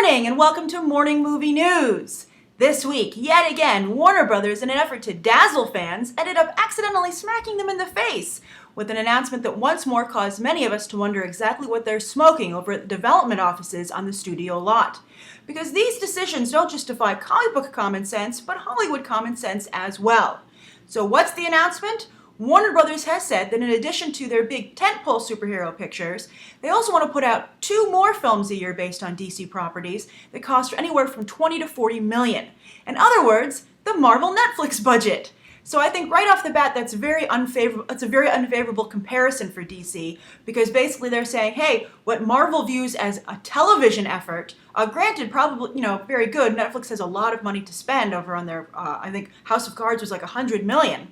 morning and welcome to Morning Movie News. This week, yet again, Warner Brothers, in an effort to dazzle fans, ended up accidentally smacking them in the face with an announcement that once more caused many of us to wonder exactly what they're smoking over at the development offices on the studio lot. Because these decisions don't just defy comic book common sense, but Hollywood common sense as well. So what's the announcement? Warner Brothers has said that in addition to their big tentpole superhero pictures, they also want to put out 2 more films a year based on DC properties that cost anywhere from $20 to $40 million. In other words, the Marvel Netflix budget. So I think right off the bat that's very unfavorable. It's a very unfavorable comparison for DC because basically they're saying, hey, what Marvel views as a television effort, granted, probably very good. Netflix has a lot of money to spend over on their. I think House of Cards was like $100 million.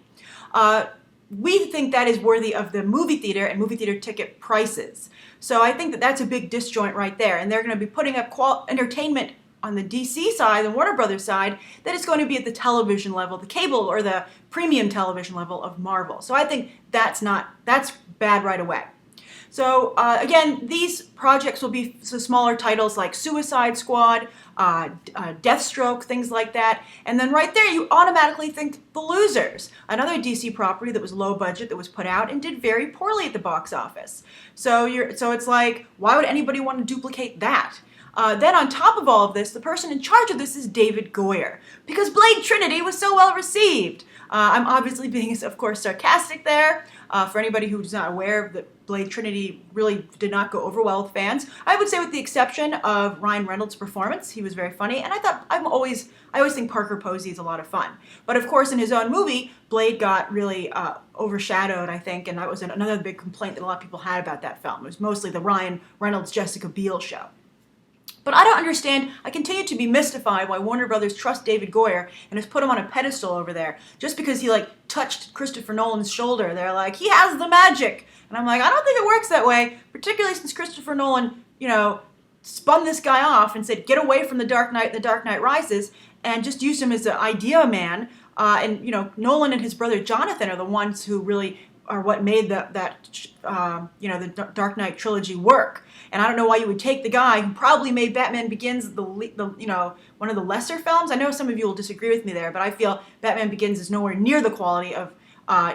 We think that is worthy of the movie theater and movie theater ticket prices. So I think that that's a big disjoint right there. And they're going to be putting up entertainment on the DC side, the Warner Brothers side, that is going to be at the television level, the cable or the premium television level of Marvel. So I think that's bad right away. So again, these projects will be smaller titles like Suicide Squad, Deathstroke, things like that. And then right there, you automatically think The Losers, another DC property that was low budget, that was put out and did very poorly at the box office. So it's like, why would anybody want to duplicate that? Then on top of all of this, the person in charge of this is David Goyer, because Blade Trinity was so well received. I'm obviously being, of course, sarcastic there. For anybody who's not aware that Blade Trinity really did not go over well with fans, I would say with the exception of Ryan Reynolds' performance, he was very funny, and I always think Parker Posey is a lot of fun. But of course, in his own movie, Blade got really overshadowed, I think, and that was another big complaint that a lot of people had about that film. It was mostly the Ryan Reynolds, Jessica Biel show. But I don't understand, I continue to be mystified why Warner Brothers trusts David Goyer and has put him on a pedestal over there. Just because he touched Christopher Nolan's shoulder, they're like, he has the magic. And I'm like, I don't think it works that way, particularly since Christopher Nolan, spun this guy off and said, get away from The Dark Knight and The Dark Knight Rises, and just used him as an idea man. Nolan and his brother Jonathan are the ones who really are what made the Dark Knight trilogy work. And I don't know why you would take the guy who probably made Batman Begins one of the lesser films. I know some of you will disagree with me there, but I feel Batman Begins is nowhere near the quality of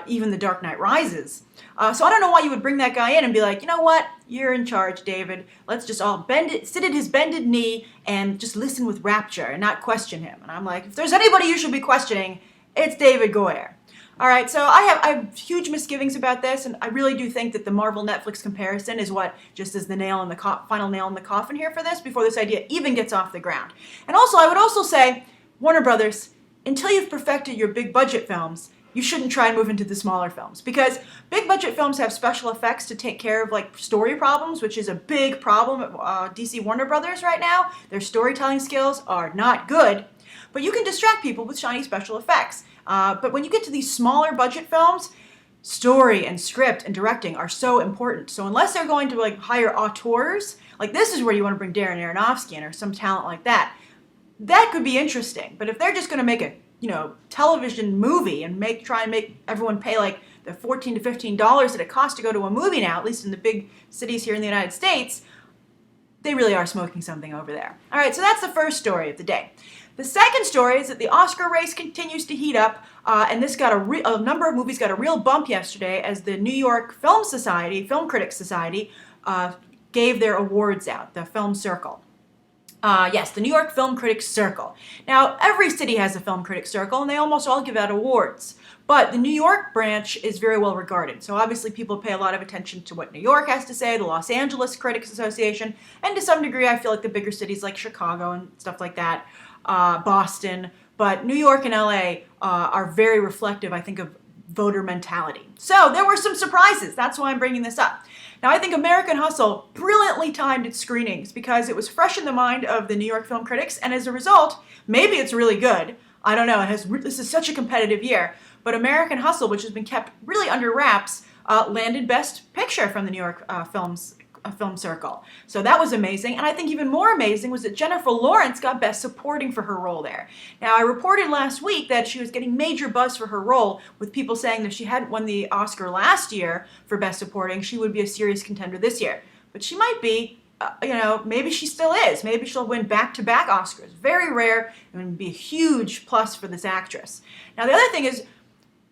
even The Dark Knight Rises. So I don't know why you would bring that guy in and be like, you know what, you're in charge, David. Let's just all sit at his bended knee and just listen with rapture and not question him. And I'm like, if there's anybody you should be questioning, it's David Goyer. All right, so I have huge misgivings about this, and I really do think that the Marvel Netflix comparison is what just is the final nail in the coffin here for this, before this idea even gets off the ground. And also, I would also say, Warner Brothers, until you've perfected your big budget films, you shouldn't try and move into the smaller films, because big budget films have special effects to take care of story problems, which is a big problem at DC Warner Brothers right now. Their storytelling skills are not good, but you can distract people with shiny special effects. But when you get to these smaller budget films, story and script and directing are so important. So unless they're going to hire auteurs, this is where you want to bring Darren Aronofsky in or some talent like that. That could be interesting. But if they're just going to make a television movie and try and make everyone pay the $14 to $15 that it costs to go to a movie now, at least in the big cities here in the United States, they really are smoking something over there. All right, so that's the first story of the day. The second story is that the Oscar race continues to heat up, and this got a number of movies got a real bump yesterday as the New York Film Critics Society, gave their awards out, the Film Circle. Yes, the New York Film Critics Circle. Now, every city has a Film Critics Circle, and they almost all give out awards. But the New York branch is very well regarded. So obviously people pay a lot of attention to what New York has to say, the Los Angeles Critics Association, and to some degree I feel like the bigger cities like Chicago and stuff like that, Boston. But New York and LA are very reflective, I think, of voter mentality. So there were some surprises. That's why I'm bringing this up. Now, I think American Hustle brilliantly timed its screenings because it was fresh in the mind of the New York film critics, and as a result, maybe it's really good. I don't know. This is such a competitive year. But American Hustle, which has been kept really under wraps, landed Best Picture from the New York Film Circle. So that was amazing. And I think even more amazing was that Jennifer Lawrence got Best Supporting for her role there. Now, I reported last week that she was getting major buzz for her role, with people saying that if she hadn't won the Oscar last year for Best Supporting, she would be a serious contender this year. But she might be. maybe she still is. Maybe she'll win back-to-back Oscars. Very rare, and would be a huge plus for this actress. Now, the other thing is,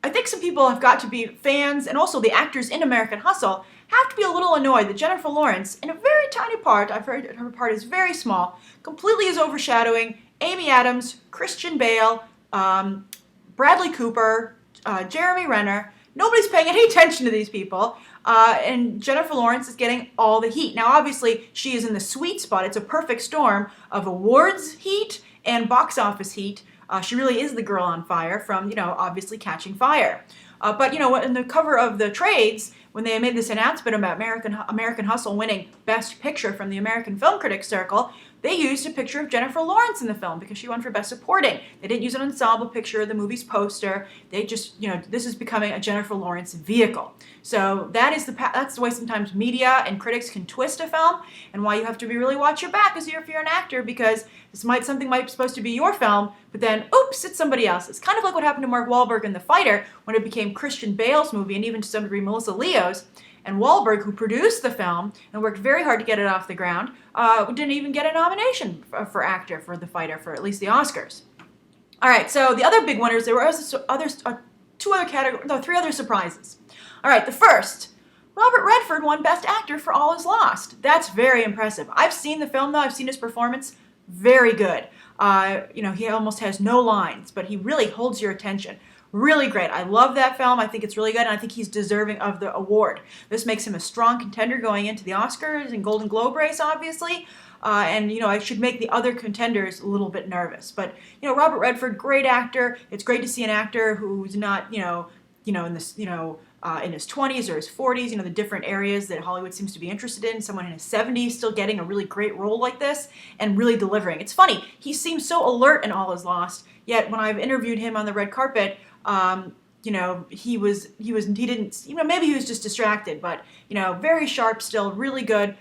I think some people have got to be fans, and also the actors in American Hustle, have to be a little annoyed that Jennifer Lawrence, in a very tiny part, I've heard her part is very small, completely is overshadowing Amy Adams, Christian Bale, Bradley Cooper, Jeremy Renner. Nobody's paying any attention to these people, and Jennifer Lawrence is getting all the heat. Now, obviously, she is in the sweet spot. It's a perfect storm of awards heat and box office heat. She really is the girl on fire from, obviously Catching Fire. But, in the cover of the trades, when they made this announcement about American Hustle winning Best Picture from the American Film Critics Circle, they used a picture of Jennifer Lawrence in the film because she won for Best Supporting. They didn't use an ensemble picture of the movie's poster. They just, this is becoming a Jennifer Lawrence vehicle. So that's the way sometimes media and critics can twist a film, and why you have to really watch your back if you're an actor, because something might be supposed to be your film, but then, oops, it's somebody else's. Kind of like what happened to Mark Wahlberg in The Fighter when it became Christian Bale's movie, and even to some degree Melissa Leo's. And Wahlberg, who produced the film and worked very hard to get it off the ground, didn't even get a nomination for actor for The Fighter, for at least the Oscars. All right, so the other big winners, there were three other surprises. All right, the first, Robert Redford won Best Actor for All Is Lost. That's very impressive. I've seen the film, though. I've seen his performance. Very good. He almost has no lines, but he really holds your attention. Really great. I love that film. I think it's really good, and I think he's deserving of the award. This makes him a strong contender going into the Oscars and Golden Globe race, obviously. I should make the other contenders a little bit nervous. But, Robert Redford, great actor. It's great to see an actor who's not, in his 20s or his 40s, the different areas that Hollywood seems to be interested in. Someone in his 70s still getting a really great role like this and really delivering. It's funny. He seems so alert in All Is Lost, yet when I've interviewed him on the red carpet, he didn't, maybe he was just distracted, but, very sharp still, really good,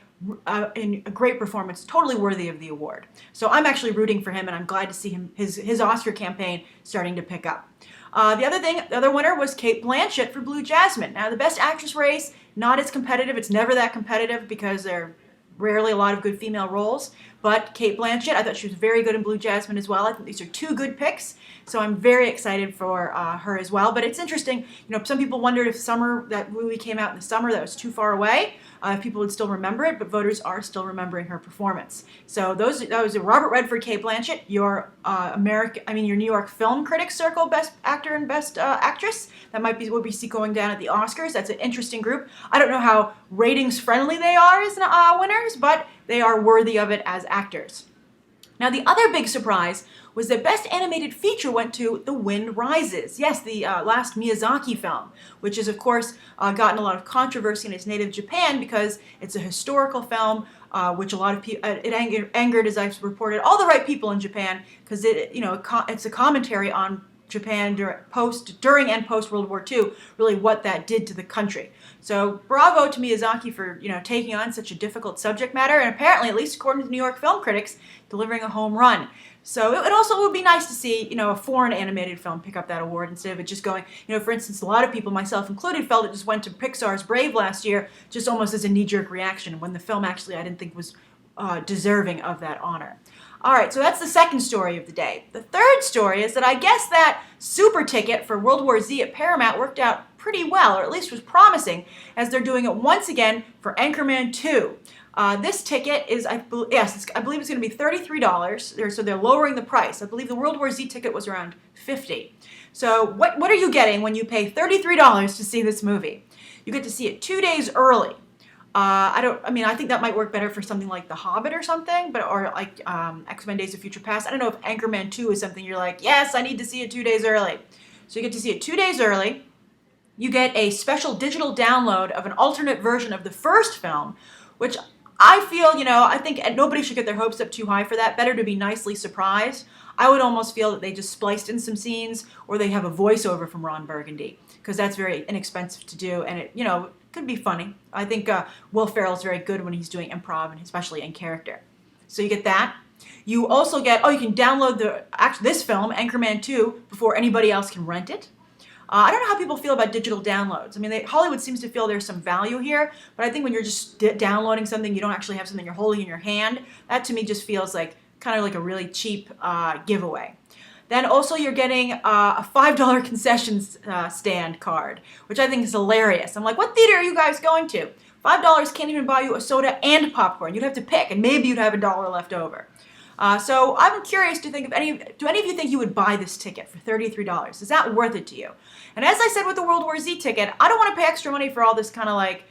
and a great performance, totally worthy of the award. So I'm actually rooting for him, and I'm glad to see his Oscar campaign starting to pick up. The other winner was Cate Blanchett for Blue Jasmine. Now, the Best Actress race, not as competitive. It's never that competitive because there are rarely a lot of good female roles. But Cate Blanchett, I thought she was very good in Blue Jasmine as well. I think these are two good picks, so I'm very excited for her as well. But it's interesting, some people wondered if that movie came out in the summer, that was too far away, if people would still remember it, but voters are still remembering her performance. So that was Robert Redford, Cate Blanchett, your your New York Film Critics Circle Best Actor and Best Actress. That might be what we see going down at the Oscars. That's an interesting group. I don't know how ratings friendly they are as winners, but they are worthy of it as actors. Now, the other big surprise was that Best Animated Feature went to The Wind Rises. Yes, the last Miyazaki film, which has, of course, gotten a lot of controversy in its native Japan because it's a historical film, which a lot of people, it angered, as I've reported, all the right people in Japan, because it's a commentary on Japan during and post World War II, really what that did to the country. So bravo to Miyazaki for taking on such a difficult subject matter, and apparently, at least according to New York film critics, delivering a home run. So it also would be nice to see a foreign animated film pick up that award instead of it just going, for instance, a lot of people, myself included, felt it just went to Pixar's Brave last year, just almost as a knee-jerk reaction, when the film actually I didn't think was deserving of that honor. All right, so that's the second story of the day. The third story is that I guess that super ticket for World War Z at Paramount worked out pretty well, or at least was promising, as they're doing it once again for Anchorman 2. This ticket is, I believe it's going to be $33, so they're lowering the price. I believe the World War Z ticket was around $50. So what are you getting when you pay $33 to see this movie? You get to see it 2 days early. I think that might work better for something like The Hobbit or something, or like X-Men Days of Future Past. I don't know if Anchorman 2 is something you're like, yes, I need to see it 2 days early. So you get to see it 2 days early. You get a special digital download of an alternate version of the first film, which I feel, I think nobody should get their hopes up too high for that. Better to be nicely surprised. I would almost feel that they just spliced in some scenes, or they have a voiceover from Ron Burgundy, because that's very inexpensive to do, and it, could be funny. I think Will Ferrell's very good when he's doing improv, and especially in character. So you get that. You also get, you can download this film, Anchorman 2, before anybody else can rent it. I don't know how people feel about digital downloads. I mean, Hollywood seems to feel there's some value here, but I think when you're just downloading something, you don't actually have something you're holding in your hand, that to me just feels like kind of like a really cheap giveaway. Then also you're getting a $5 concession stand card, which I think is hilarious. I'm like, what theater are you guys going to? $5 can't even buy you a soda and popcorn. You'd have to pick, and maybe you'd have $1 left over. So I'm curious to think if do any of you think you would buy this ticket for $33? Is that worth it to you? And as I said with the World War Z ticket, I don't want to pay extra money for all this kind of like,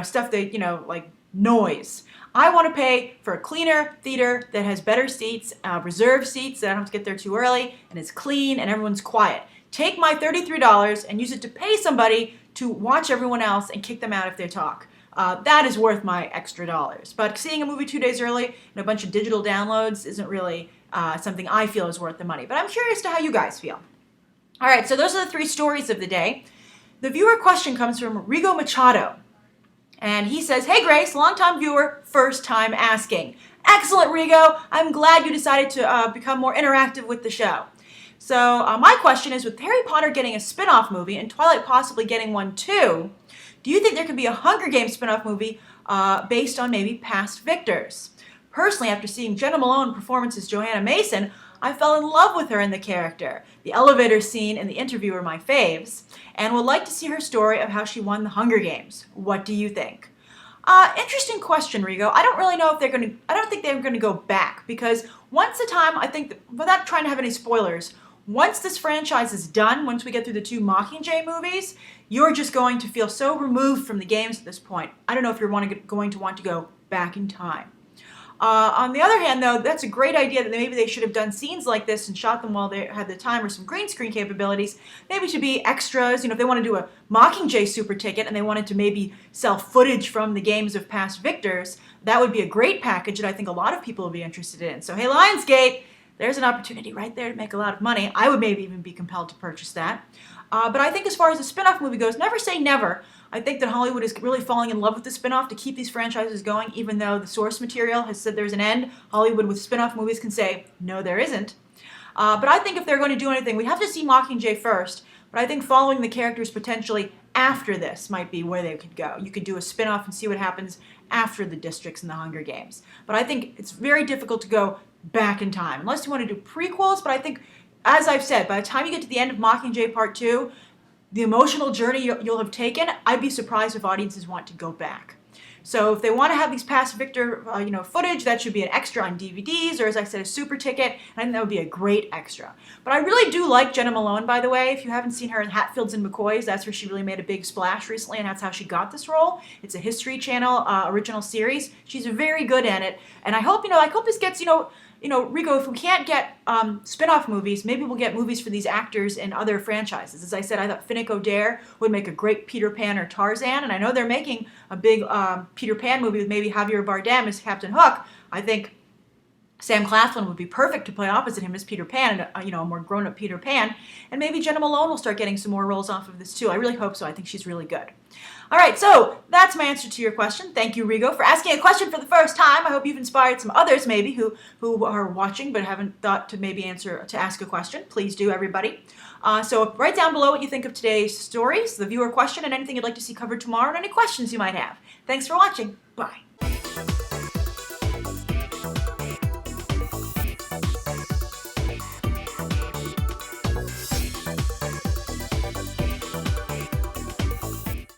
stuff that, like noise. I want to pay for a cleaner theater that has better seats, reserved seats that I don't have to get there too early, and it's clean and everyone's quiet. Take my $33 and use it to pay somebody to watch everyone else and kick them out if they talk. That is worth my extra dollars. But seeing a movie 2 days early and a bunch of digital downloads isn't really something I feel is worth the money. But I'm curious to how you guys feel. All right, so those are the 3 stories of the day. The viewer question comes from Rigo Machado. And he says, hey Grace, longtime viewer, first time asking. Excellent, Rigo. I'm glad you decided to become more interactive with the show. So my question is, with Harry Potter getting a spin-off movie and Twilight possibly getting one too, do you think there could be a Hunger Games spin-off movie based on maybe past victors? Personally, after seeing Jenna Malone performance as Johanna Mason, I fell in love with her in the character. The elevator scene and the interview are my faves, and would like to see her story of how she won the Hunger Games. What do you think? Interesting question, Rigo. I don't really know if I don't think they're gonna go back, because once a time, I think, without trying to have any spoilers, once this franchise is done, once we get through the 2 Mockingjay movies, you're just going to feel so removed from the games at this point. I don't know if you're going to want to go back in time. On the other hand, though, that's a great idea that maybe they should have done scenes like this and shot them while they had the time or some green screen capabilities. Maybe to be extras, if they want to do a Mockingjay super ticket and they wanted to maybe sell footage from the games of past victors, that would be a great package that I think a lot of people would be interested in. So, hey, Lionsgate, there's an opportunity right there to make a lot of money. I would maybe even be compelled to purchase that. But I think as far as a spin-off movie goes, never say never. I think that Hollywood is really falling in love with the spin-off to keep these franchises going, even though the source material has said there's an end. Hollywood with spin-off movies can say, no, there isn't. But I think if they're going to do anything, we have to see Mockingjay first. But I think following the characters potentially after this might be where they could go. You could do a spin-off and see what happens after the districts and the Hunger Games. But I think it's very difficult to go back in time, unless you want to do prequels. But I think, as I've said, by the time you get to the end of Mockingjay Part 2, the emotional journey you'll have taken, I'd be surprised if audiences want to go back. So if they want to have these past victor, footage, that should be an extra on DVDs, or as I said, a super ticket. And I think that would be a great extra. But I really do like Jenna Malone, by the way. If you haven't seen her in Hatfields and McCoys, that's where she really made a big splash recently, and that's how she got this role. It's a History Channel original series. She's very good at it, and I hope this gets Rigo, if we can't get spin-off movies, maybe we'll get movies for these actors in other franchises. As I said, I thought Finnick Odair would make a great Peter Pan or Tarzan, and I know they're making a big Peter Pan movie with maybe Javier Bardem as Captain Hook. I think Sam Claflin would be perfect to play opposite him as Peter Pan, and a more grown-up Peter Pan. And maybe Jenna Malone will start getting some more roles off of this too. I really hope so. I think she's really good. All right, so that's my answer to your question. Thank you, Rigo, for asking a question for the first time. I hope you've inspired some others maybe who are watching but haven't thought to maybe ask a question. Please do, everybody. So write down below what you think of today's stories, the viewer question, and anything you'd like to see covered tomorrow, and any questions you might have. Thanks for watching. Bye.